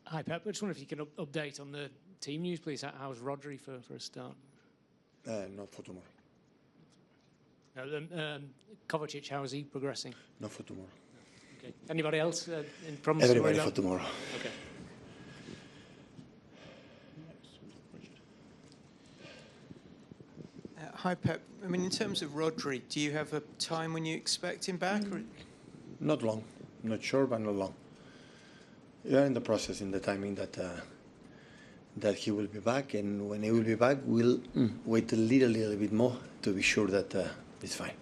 Hi, Pep. I just wonder if you can update on the team news, please. How's Rodri for a start? Not for tomorrow. Kovacic, how is he progressing? Not for tomorrow. Okay. Anybody else in problems? Everybody for tomorrow. Okay. Hi, Pep. I mean, in terms of Rodri, do you have a time when you expect him back? Or? Not long. Not sure, but not long. We are in the process, in the timing that he will be back, and when he will be back, we'll wait a little bit more to be sure that it's fine.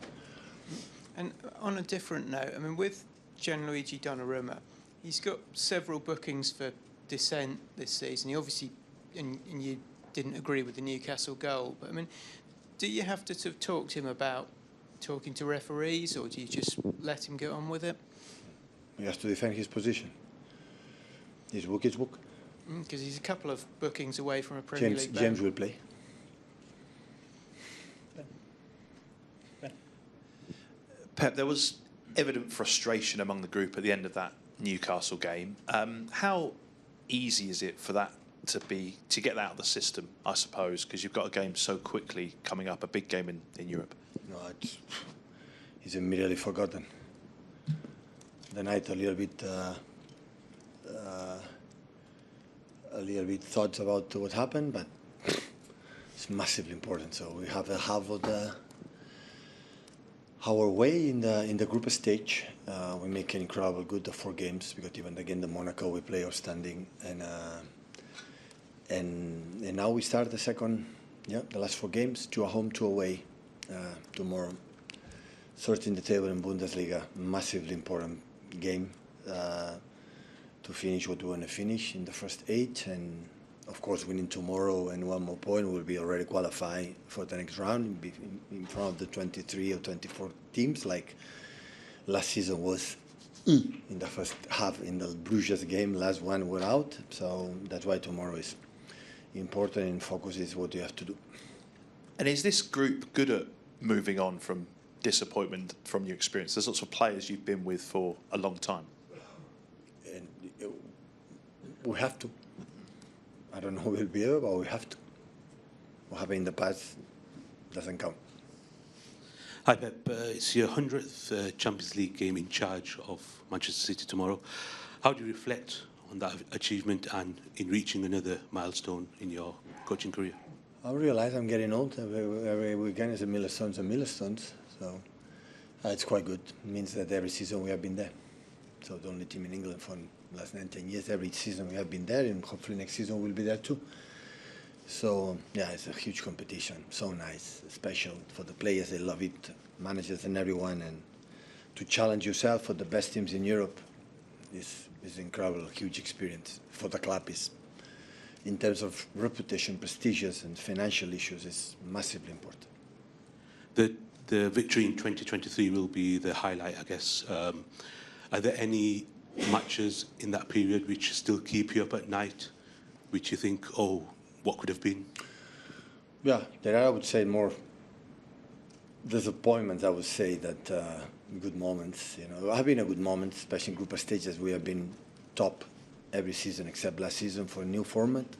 And on a different note, I mean, with Gianluigi Donnarumma, he's got several bookings for dissent this season. He obviously, and you didn't agree with the Newcastle goal, but I mean, do you have to sort of talk to him about talking to referees, or do you just let him get on with it? He has to defend his position. His book is book. Because he's a couple of bookings away from a Premier League. James will play. Pep, there was evident frustration among the group at the end of that Newcastle game. How easy is it for that to get that out of the system, I suppose, because you've got a game so quickly coming up, a big game in Europe? No, it's immediately forgotten. The night a little bit thoughts about what happened, but it's massively important. So we have a half of our way in the group stage. We make an incredible good the 4 games, because even again the Monaco we play outstanding, and now we start the last 4 games, 2 at home, 2 away tomorrow. 13 the table in Bundesliga, massively important game to finish what we want to finish in the first 8, and of course winning tomorrow and 1 more point will be already qualified for the next round, be in front of the 23 or 24 teams like last season was in the first half. In the Bruges game, last one were out, so that's why tomorrow is important, and focus is what you have to do. And is this group good at moving on from disappointment from your experience? There's lots of players you've been with for a long time. And we have to. I don't know who will be able, but we have to. What happened in the past doesn't count. Hi, Pep. It's your 100th Champions League game in charge of Manchester City tomorrow. How do you reflect on that achievement and in reaching another milestone in your coaching career? I realize I'm getting old. Every weekend is a milestones. So it's quite good. It means that every season we have been there. So the only team in England for the last 19 years, every season we have been there, and hopefully next season we'll be there too. So yeah, it's a huge competition. So nice, special for the players. They love it, managers and everyone. And to challenge yourself for the best teams in Europe is incredible, huge experience for the club. Is in terms of reputation, prestigious and financial issues, is massively important. The victory in 2023 will be the highlight, I guess. Are there any matches in that period which still keep you up at night, which you think, oh, what could have been? Yeah, there are, I would say, more disappointments. I would say that good moments. You know, have been a good moment, especially in group stages. We have been top every season except last season for a new format.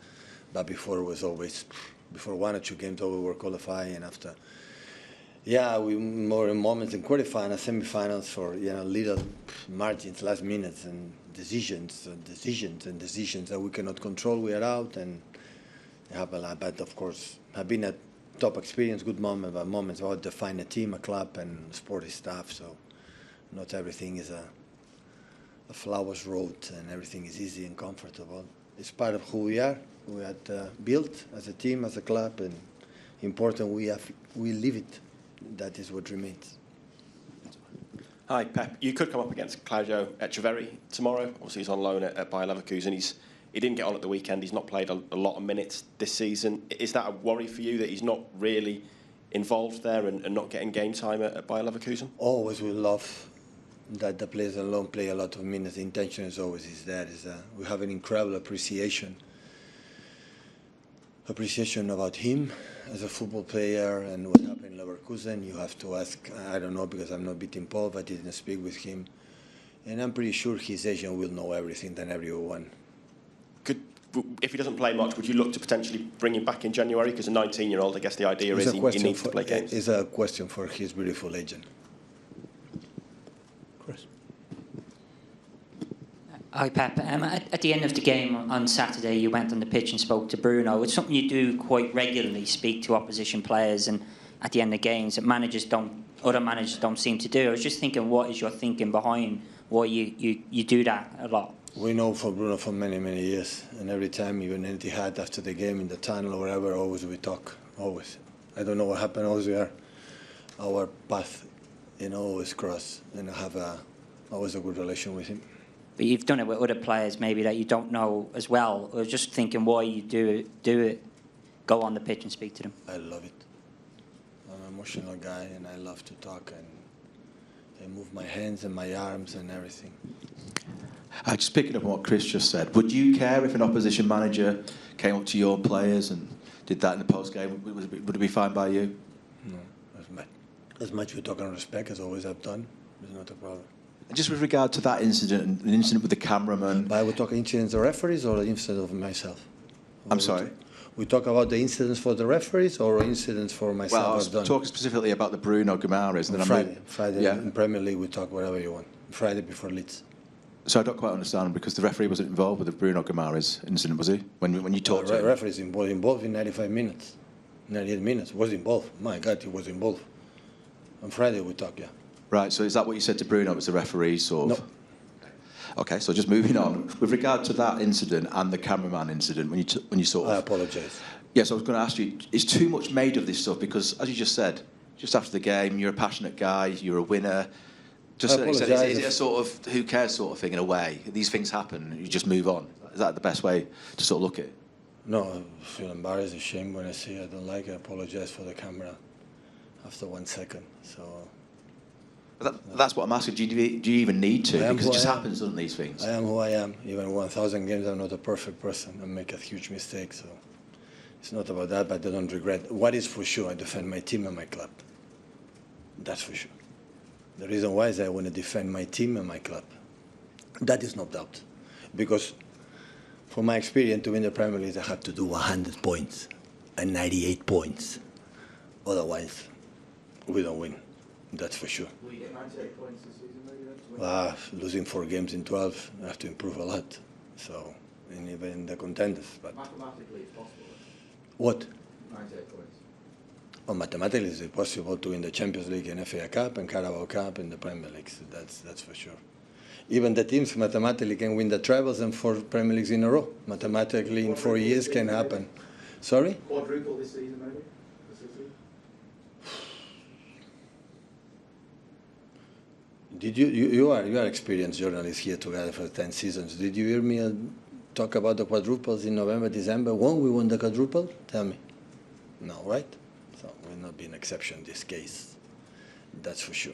But before it was always, before 1 or 2 games, we were qualifying, and after. Yeah, we more in moments in quarterfinals, semifinals for little margins, last minutes, and decisions that we cannot control. We are out, and have a lot. But of course, have been a top experience, good moment, but moments about define a team, a club, and sporty staff. So not everything is a flowers road, and everything is easy and comfortable. It's part of who we are. We had built as a team, as a club, and important we live it. That is what remains. Hi, Pep. You could come up against Claudio Echeverri tomorrow. Obviously, he's on loan at Bayer Leverkusen. He didn't get on at the weekend. He's not played a lot of minutes this season. Is that a worry for you that he's not really involved there and not getting game time at Bayer Leverkusen? Always we love that the players on loan play a lot of minutes. The intention is always there. We have an incredible appreciation about him as a football player and what happened in Leverkusen. You have to ask, I don't know, because I'm not bit involved. I didn't speak with him. And I'm pretty sure his agent will know everything than everyone if he doesn't play much, would you look to potentially bring him back in January? Because a 19-year-old, I guess the idea is he needs to play games. It's a question for his beautiful agent. Chris. Hi, Pep. At the end of the game on Saturday, you went on the pitch and spoke to Bruno. It's something you do quite regularly, speak to opposition players, and at the end of games that other managers don't seem to do. I was just thinking, what is your thinking behind why you do that a lot? We know for Bruno for many, many years, and every time, even in Etihad after the game, in the tunnel or wherever, always we talk, always. I don't know what happened, always our path, always cross, and I have always a good relation with him. But you've done it with other players maybe that you don't know as well. I was just thinking why you do it, go on the pitch and speak to them. I love it. I'm an emotional guy, and I love to talk, and I move my hands and my arms and everything. Just picking up on what Chris just said, would you care if an opposition manager came up to your players and did that in the post-game? Would it be fine by you? No, as much we talk on respect as always I've done. It's not a problem. And just with regard to that incident, an incident with the cameraman... But I would talk incidents of referees or incidents of myself? I'm sorry? We talk about the incidents for the referees or incidents for myself? Well, I was talking specifically about the Bruno Guimaraes. Friday in Premier League we talk whatever you want. Friday before Leeds. So I don't quite understand, because the referee wasn't involved with the Bruno Guimaraes incident, was he? When you talked to him? The referee is involved in 95 minutes, 98 minutes. Was involved. My God, he was involved. On Friday we talk, yeah. Right, so is that what you said to Bruno, was the referee sort of? No. Okay, so just moving on. With regard to that incident and the cameraman incident, when you sort of... I apologise. Yes, I was going to ask you, is too much made of this stuff? Because, as you just said, just after the game, you're a passionate guy, you're a winner. Just is it a sort of who cares sort of thing in a way? These things happen, you just move on. Is that the best way to sort of look at it? No, I feel embarrassed, ashamed when I see it. I don't like it. I apologise for the camera after 1 second. So... But that's what I'm asking. Do you even need to? Because it just happens, doesn't these things? I am who I am. Even 1,000 games, I'm not a perfect person. I make a huge mistake, so it's not about that, but I don't regret. What is for sure, I defend my team and my club. That's for sure. The reason why is I want to defend my team and my club. That is no doubt. Because from my experience to win the Premier League, I have to do 100 points and 98 points. Otherwise, we don't win. That's for sure. Will you get 98 points this season, maybe? Losing 4 games in 12, I have to improve a lot. So, and even in the contenders. But mathematically, it's possible. What? 98 points. Well, mathematically, it's possible to win the Champions League and FA Cup and Carabao Cup and the Premier League. So that's for sure. Even the teams mathematically can win the trebles and 4 Premier Leagues in a row. Mathematically, in 4 years can happen. Sorry? Quadruple this season, maybe? Did you are experienced journalist here together for 10 seasons. Did you hear me talk about the quadruples in November, December when we won the quadruple? Tell me. No, right? So will not be an exception in this case. That's for sure.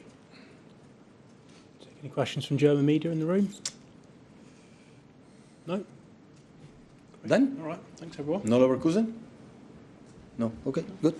Any questions from German media in the room? No? Done? All right. Thanks, everyone. No Leverkusen? No? Okay, good.